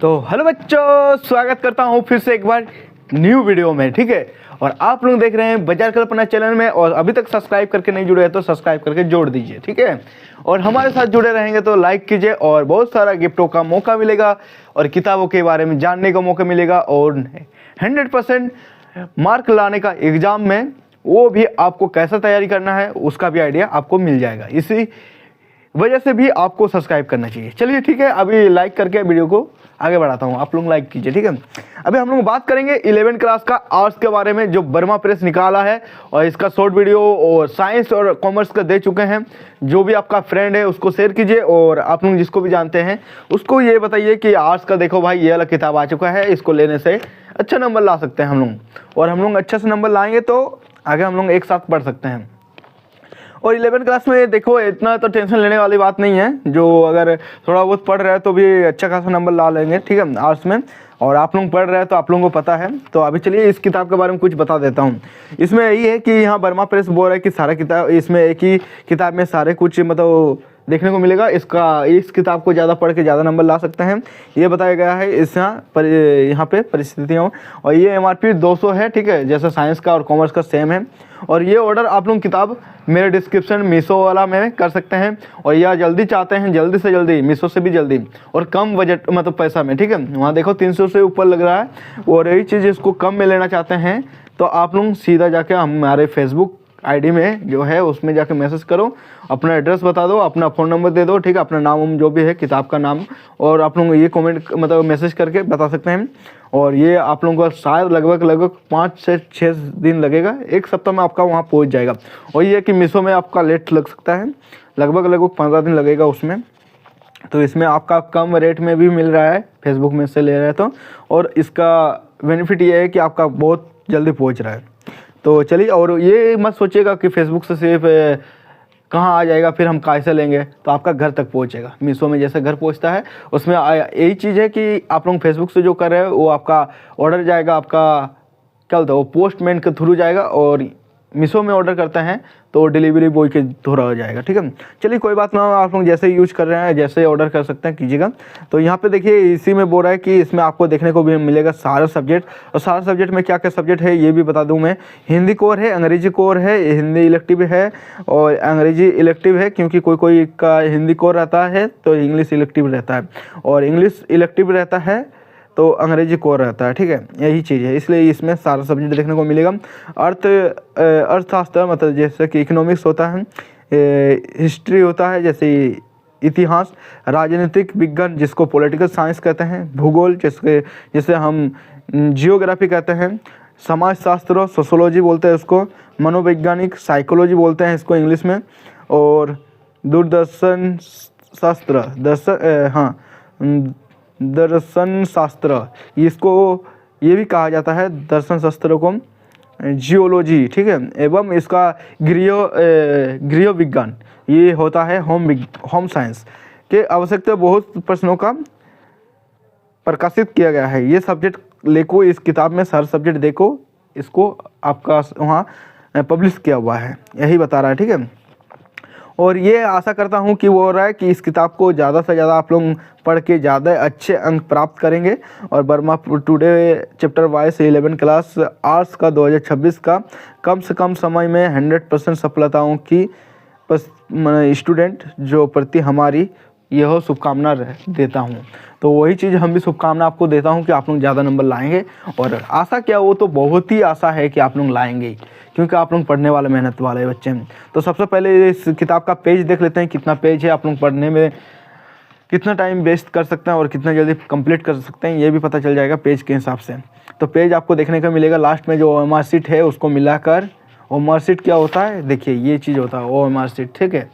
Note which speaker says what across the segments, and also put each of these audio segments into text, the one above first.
Speaker 1: तो हेलो बच्चों, स्वागत करता हूँ फिर से एक बार न्यू वीडियो में। ठीक है, और आप लोग देख रहे हैं बाजार कल्पना चैनल में, और अभी तक सब्सक्राइब करके नहीं जुड़े हैं तो सब्सक्राइब करके जोड़ दीजिए। ठीक है, और हमारे साथ जुड़े रहेंगे तो लाइक कीजिए, और बहुत सारा गिफ्टों का मौका मिलेगा और किताबों के बारे में जानने का मौका मिलेगा, और 100% मार्क लाने का एग्जाम में वो भी आपको कैसा तैयारी करना है उसका भी आइडिया आपको मिल जाएगा। इसी वजह से भी आपको सब्सक्राइब करना चाहिए। चलिए ठीक है, अभी लाइक करके वीडियो को आगे बढ़ाता हूँ, आप लोग लाइक कीजिए। ठीक है, अभी हम लोग बात करेंगे 11वीं क्लास का आर्ट्स के बारे में, जो वर्मा प्रेस निकाला है, और इसका शॉर्ट वीडियो और साइंस और कॉमर्स का दे चुके हैं। जो भी आपका फ्रेंड है उसको शेयर कीजिए, और आप लोग जिसको भी जानते हैं उसको ये बताइए कि आर्ट्स का देखो भाई ये वाला किताब आ चुका है, इसको लेने से अच्छा नंबर ला सकते हैं हम लोग, और हम लोग अच्छे से नंबर लाएंगे तो आगे हम लोग एक साथ पढ़ सकते हैं। और 11वीं क्लास में देखो इतना तो टेंशन लेने वाली बात नहीं है, जो अगर थोड़ा बहुत पढ़ रहे हैं तो भी अच्छा खासा नंबर ला लेंगे। ठीक है, आर्ट्स में, और आप लोग पढ़ रहे हैं तो आप लोगों को पता है। तो अभी चलिए इस किताब के बारे में कुछ बता देता हूँ। इसमें यही है कि यहाँ वर्मा प्रेस बोल रहा है कि सारा किताब, इसमें एक ही किताब में सारे कुछ मतलब देखने को मिलेगा। इस किताब को ज़्यादा पढ़ के ज़्यादा नंबर ला सकते हैं, ये बताया गया है यहाँ पे परिस्थितियों। और ये MRP 200 है। ठीक है, जैसे साइंस का और कॉमर्स का सेम है। और ये ऑर्डर आप लोग किताब मेरे डिस्क्रिप्शन मीशो वाला में कर सकते हैं, और या जल्दी चाहते हैं जल्दी से जल्दी मीशो से भी जल्दी और कम बजट मतलब पैसा में। ठीक है, वहाँ देखो 300 से ऊपर लग रहा है, और यही चीज़ इसको कम में लेना चाहते हैं तो आप लोग सीधा जाके हमारे फेसबुक ID में जो है उसमें जाके मैसेज करो, अपना एड्रेस बता दो, अपना फ़ोन नंबर दे दो। ठीक है, अपना नाम जो भी है किताब का नाम, और आप लोग ये कमेंट मतलब मैसेज करके बता सकते हैं। और ये आप लोगों का शायद लगभग 5 से 6 दिन लगेगा, एक सप्ताह में आपका वहाँ पहुँच जाएगा। और ये है कि मीशो में आपका लेट लग सकता है, लगभग 15 दिन लगेगा उसमें। तो इसमें आपका कम रेट में भी मिल रहा है, फेसबुक में से ले रहे हैं तो, और इसका बेनिफिट ये है कि आपका बहुत जल्दी पहुँच रहा है। तो चलिए, और ये मत सोचिएगा कि फेसबुक से सिर्फ कहाँ आ जाएगा फिर हम कैसे लेंगे, तो आपका घर तक पहुँचेगा। मीशो में जैसे घर पहुँचता है उसमें यही चीज़ है कि आप लोग फेसबुक से जो कर रहे हैं वो आपका ऑर्डर जाएगा, आपका क्या बोलते हैं वो पोस्टमैन के थ्रू जाएगा, और मीशो में ऑर्डर करते हैं तो डिलीवरी बॉय के थ्रू हो जाएगा। ठीक है, चलिए कोई बात ना, आप लोग जैसे यूज कर रहे हैं जैसे ऑर्डर कर सकते हैं कीजिएगा। तो यहाँ पे देखिए इसी में बोल रहा है कि इसमें आपको देखने को भी मिलेगा सारा सब्जेक्ट, और सारा सब्जेक्ट में क्या क्या सब्जेक्ट है ये भी बता दूँ मैं। हिंदी कोर है, अंग्रेजी कोर है, हिंदी इलेक्टिव है और अंग्रेजी इलेक्टिव है, क्योंकि कोई का हिंदी कोर रहता है तो इंग्लिश इलेक्टिव रहता है, और इंग्लिश इलेक्टिव रहता है तो अंग्रेजी कोर रहता है। ठीक है, यही चीज़ है, इसलिए इसमें सारा सब्जेक्ट देखने को मिलेगा। अर्थशास्त्र मतलब जैसे कि इकोनॉमिक्स होता है, हिस्ट्री होता है जैसे इतिहास, राजनीतिक विज्ञान जिसको पॉलिटिकल साइंस कहते हैं, भूगोल जिसे हम जियोग्राफी कहते हैं, समाजशास्त्र सोशोलॉजी बोलते हैं उसको, मनोवैज्ञानिक साइकोलॉजी बोलते हैं इसको इंग्लिश में, और दूरदर्शन शास्त्र दर्शन शास्त्र इसको ये भी कहा जाता है, दर्शन शास्त्र को जियोलॉजी। ठीक है, एवं इसका गृह विज्ञान ये होता है होम साइंस के आवश्यकता बहुत प्रश्नों का प्रकाशित किया गया है। ये सब्जेक्ट लेको इस किताब में सारे सब्जेक्ट देखो, इसको आपका वहाँ पब्लिश किया हुआ है, यही बता रहा है। ठीक है, और ये आशा करता हूँ कि वो हो रहा है कि इस किताब को ज़्यादा से ज़्यादा आप लोग पढ़ के ज़्यादा अच्छे अंक प्राप्त करेंगे, और Verma today chapter wise 11 class arts का 2026 का कम से कम समय में 100% सफलताओं की स्टूडेंट जो प्रति हमारी यह शुभकामना देता हूँ। तो वही चीज़ हम भी शुभकामना आपको देता हूँ कि आप लोग ज़्यादा नंबर लाएंगे, और आशा क्या वो तो बहुत ही आशा है कि आप लोग लाएंगे, क्योंकि आप लोग पढ़ने वाले मेहनत वाले बच्चे हैं। तो सबसे पहले इस किताब का पेज देख लेते हैं, कितना पेज है, आप लोग पढ़ने में कितना टाइम वेस्ट कर सकते हैं और कितना जल्दी कंप्लीट कर सकते हैं ये भी पता चल जाएगा पेज के हिसाब से। तो पेज आपको देखने को मिलेगा लास्ट में जो OMR शीट है उसको मिलाकर, OMR शीट क्या होता है देखिए ये चीज़ होता है OMR शीट। ठीक है,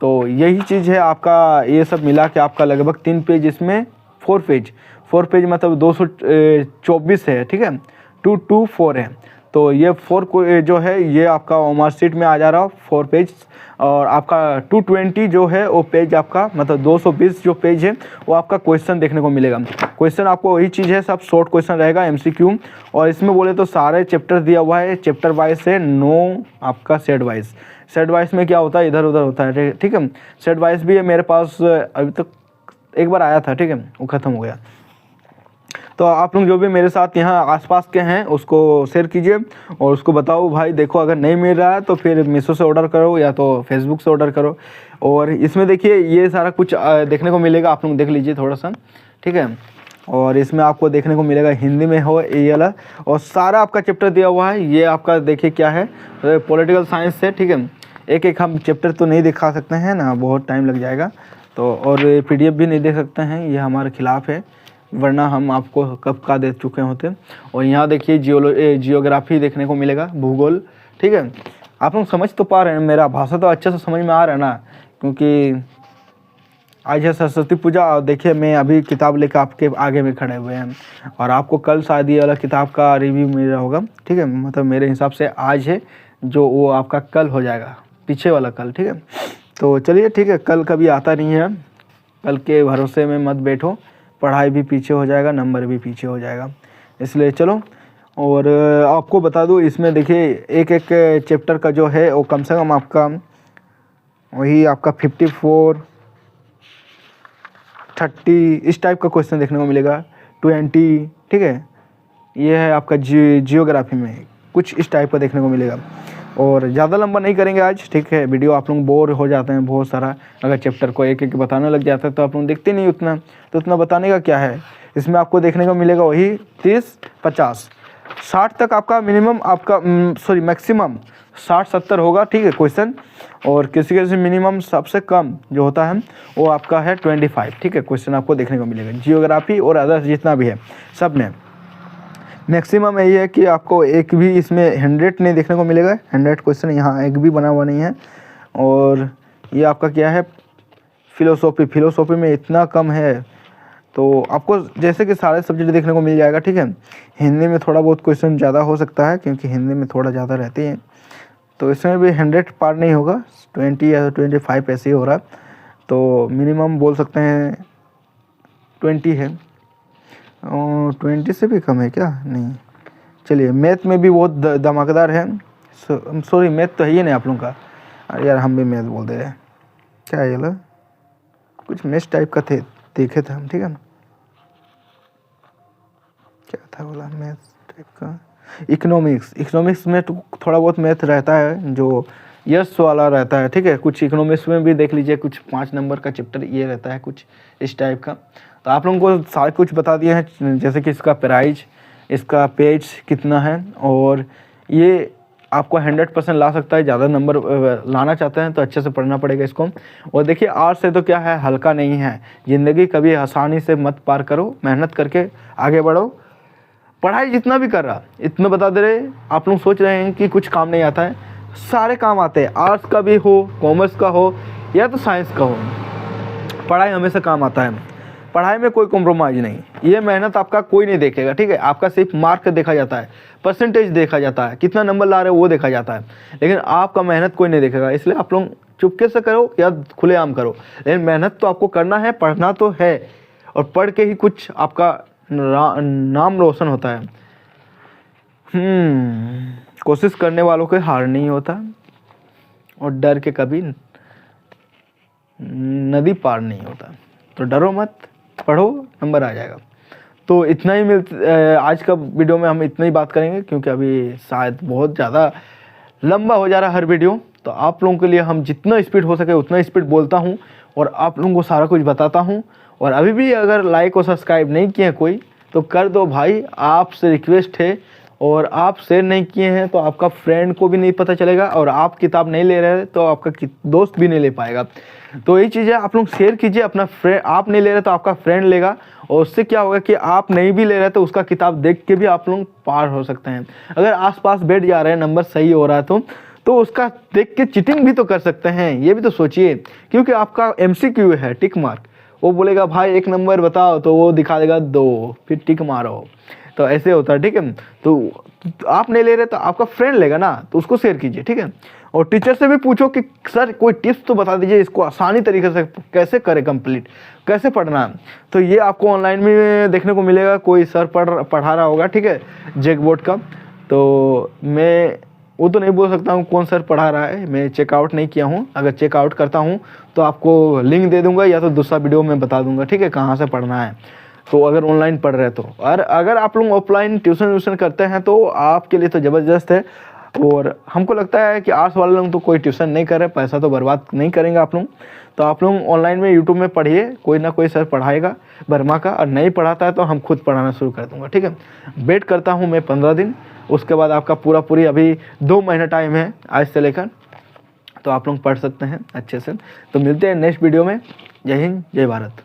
Speaker 1: तो यही चीज़ है आपका, ये सब मिला के आपका लगभग 3 पेज, इसमें 4 पेज मतलब 224 है। ठीक है, 224 है, तो ये 4 को जो है ये आपका OMR शीट में आ जा रहा है 4 पेज, और आपका 220 जो है वो पेज आपका मतलब 220 जो पेज है वो आपका क्वेश्चन देखने को मिलेगा। क्वेश्चन आपको वही चीज़ है, सब शॉर्ट क्वेश्चन रहेगा MCQ, और इसमें बोले तो सारे चैप्टर दिया हुआ है, चैप्टर वाइज से 9 आपका सेट वाइज में क्या होता है इधर उधर होता है। ठीक है, सेट वाइज भी है मेरे पास, अभी तक एक बार आया था। ठीक है, वो ख़त्म हो गया। तो आप लोग जो भी मेरे साथ यहाँ आसपास के हैं उसको शेयर कीजिए और उसको बताओ भाई देखो अगर नहीं मिल रहा है तो फिर मीशो से ऑर्डर करो या तो फेसबुक से ऑर्डर करो। और इसमें देखिए ये सारा कुछ देखने को मिलेगा, आप लोग देख लीजिए थोड़ा सा, ठीक है। और इसमें आपको देखने को मिलेगा हिंदी में हो ये वाला, और सारा आपका चैप्टर दिया हुआ है। ये आपका देखिए क्या है, पॉलिटिकल साइंस से, ठीक है। एक एक हम चैप्टर तो नहीं दिखा सकते हैं ना, बहुत टाइम लग जाएगा। तो और PDF भी नहीं दे सकते हैं, ये हमारे खिलाफ है, वरना हम आपको कब का दे चुके होते। और यहाँ देखिए जियोग्राफी देखने को मिलेगा, भूगोल, ठीक है। आप लोग समझ तो पा रहे हैं, मेरा भाषा तो अच्छे से समझ में आ रहा है ना, क्योंकि आज है सरस्वती पूजा। और देखिए मैं अभी किताब लेकर आपके आगे में खड़े हुए हैं, और आपको कल शायद ये वाला किताब का रिव्यू मिल रहा होगा, ठीक है। मतलब मेरे हिसाब से आज है, जो वो आपका कल हो जाएगा, पीछे वाला कल, ठीक है। तो चलिए ठीक है, कल कभी आता नहीं है, कल के भरोसे में मत बैठो, पढ़ाई भी पीछे हो जाएगा, नंबर भी पीछे हो जाएगा, इसलिए चलो। और आपको बता दूँ इसमें देखिए एक एक चैप्टर का जो है वो कम से कम आपका वही आपका 54 30 इस टाइप का क्वेश्चन देखने को मिलेगा, 20, ठीक है। ये है आपका जियोग्राफी में कुछ इस टाइप का देखने को मिलेगा। और ज़्यादा लंबा नहीं करेंगे आज, ठीक है। वीडियो आप लोग बोर हो जाते हैं बहुत सारा, अगर चैप्टर को एक एक बताने लग जाता है तो आप लोग देखते नहीं उतना, तो उतना बताने का क्या है। इसमें आपको देखने को मिलेगा वही 30, 50, 60 तक आपका मिनिमम, आपका मैक्सिमम 60-70 होगा, ठीक है क्वेश्चन। और किसी किसी मिनिमम सबसे कम जो होता है वो आपका है 25, ठीक है क्वेश्चन आपको देखने को मिलेगा। जियोग्राफी और अदर्स जितना भी है सब में मैक्सिमम यही है कि आपको एक भी इसमें 100 नहीं देखने को मिलेगा, 100 क्वेश्चन यहाँ एक भी बना हुआ नहीं है। और ये आपका क्या है, फिलोसॉफी में इतना कम है, तो आपको जैसे कि सारे सब्जेक्ट देखने को मिल जाएगा, ठीक है। हिंदी में थोड़ा बहुत क्वेश्चन ज़्यादा हो सकता है, क्योंकि हिंदी में थोड़ा ज़्यादा रहते हैं, तो इसमें भी 100 पार नहीं होगा, 20 या 25 ऐसे ही हो रहा है। तो मिनिमम बोल सकते हैं 20 है, और 20 से भी कम है क्या, नहीं। चलिए मैथ में भी बहुत धमाकेदार है, सॉरी मैथ तो है ही नहीं आप लोगों का, अरे यार हम भी मैथ बोल दे रहे हैं, क्या है ये लो, कुछ मैथ टाइप का थे, देखे थे हम, ठीक है ना। क्या था बोला मैथ टाइप का, इकोनॉमिक्स में तो थोड़ा बहुत मैथ रहता है, जो यस वाला रहता है, ठीक है। कुछ इकोनॉमिक्स में भी देख लीजिए, कुछ 5 नंबर का चैप्टर ये रहता है, कुछ इस टाइप का। तो आप लोगों को सारे कुछ बता दिए हैं, जैसे कि इसका प्राइस, इसका पेज कितना है, और ये आपको 100% ला सकता है। ज़्यादा नंबर लाना चाहते हैं तो अच्छे से पढ़ना पड़ेगा इसको। और देखिए आर्ट्स से तो क्या है, हल्का नहीं है, ज़िंदगी कभी आसानी से मत पार करो, मेहनत करके आगे बढ़ो। पढ़ाई जितना भी कर रहा, इतना बता दे रहे, आप लोग सोच रहे हैं कि कुछ काम नहीं आता है, सारे काम आते हैं, आर्ट्स का भी हो, कॉमर्स का हो या तो साइंस का हो, पढ़ाई हमेशा काम आता है। पढ़ाई में कोई कॉम्प्रोमाइज़ नहीं, ये मेहनत आपका कोई नहीं देखेगा, ठीक है। आपका सिर्फ मार्क देखा जाता है, परसेंटेज देखा जाता है, कितना नंबर ला रहे हो वो देखा जाता है, लेकिन आपका मेहनत कोई नहीं देखेगा। इसलिए आप लोग चुपके से करो या खुलेआम करो, लेकिन मेहनत तो आपको करना है, पढ़ना तो है, और पढ़ के ही कुछ आपका नाम रोशन होता है। कोशिश करने वालों को हार नहीं होता, और डर के कभी नदी पार नहीं होता। तो डरो मत, पढ़ो, नंबर आ जाएगा। तो इतना ही आज का वीडियो में हम इतना ही बात करेंगे, क्योंकि अभी शायद बहुत ज़्यादा लंबा हो जा रहा है हर वीडियो। तो आप लोगों के लिए हम जितना स्पीड हो सके उतना स्पीड बोलता हूँ, और आप लोगों को सारा कुछ बताता हूँ। और अभी भी अगर लाइक और सब्सक्राइब नहीं किए हैं कोई, तो कर दो भाई, आपसे रिक्वेस्ट है। और आप शेयर नहीं किए हैं तो आपका फ्रेंड को भी नहीं पता चलेगा, और आप किताब नहीं ले रहे तो आपका दोस्त भी नहीं ले पाएगा। तो यही चीज़ है, आप लोग शेयर कीजिए, अपना फ्रेंड, आप नहीं ले रहे तो आपका फ्रेंड लेगा, और उससे क्या होगा कि आप नहीं भी ले रहे तो उसका किताब देख के भी आप लोग पार हो सकते हैं। अगर आसपास बैठ जा रहे हैं, नंबर सही हो रहा है तो उसका देख के चीटिंग भी तो कर सकते हैं, ये भी तो सोचिए। क्योंकि आपका MCQ है, टिक मार्क, वो बोलेगा भाई 1 नंबर बताओ, तो वो दिखा देगा 2, फिर टिक मारो, तो ऐसे होता है, ठीक है। तो आप नहीं ले रहे तो आपका फ्रेंड लेगा ना, तो उसको शेयर कीजिए, ठीक है। और टीचर से भी पूछो कि सर कोई टिप्स तो बता दीजिए, इसको आसानी तरीके से कैसे करें कंप्लीट, कैसे पढ़ना है। तो ये आपको ऑनलाइन में देखने को मिलेगा, कोई सर पढ़ा रहा होगा, ठीक है, जैक बोर्ड का। तो मैं वो तो नहीं बोल सकता हूँ कौन सर पढ़ा रहा है, मैं चेकआउट नहीं किया हूँ। अगर चेकआउट करता हूँ तो आपको लिंक दे दूँगा, या तो दूसरा वीडियो में बता दूँगा, ठीक है, कहाँ से पढ़ना है। तो अगर ऑनलाइन पढ़ रहे हैं तो। और अगर आप लोग ऑफलाइन ट्यूशन व्यूशन करते हैं तो आपके लिए तो ज़बरदस्त है। और हमको लगता है कि आर्ट्स वाले लोग तो कोई ट्यूशन नहीं कर रहे, पैसा तो बर्बाद नहीं करेंगे आप लोग, तो आप लोग ऑनलाइन में यूट्यूब में पढ़िए, कोई ना कोई सर पढ़ाएगा वर्मा का, और नहीं पढ़ाता है तो हम खुद पढ़ाना शुरू कर दूँगा, ठीक है। वेट करता हूँ मैं 15 दिन, उसके बाद आपका पूरी अभी 2 महीना टाइम है आज से लेकर, तो आप लोग पढ़ सकते हैं अच्छे से। तो मिलते हैं नेक्स्ट वीडियो में। जय हिंद, जय भारत।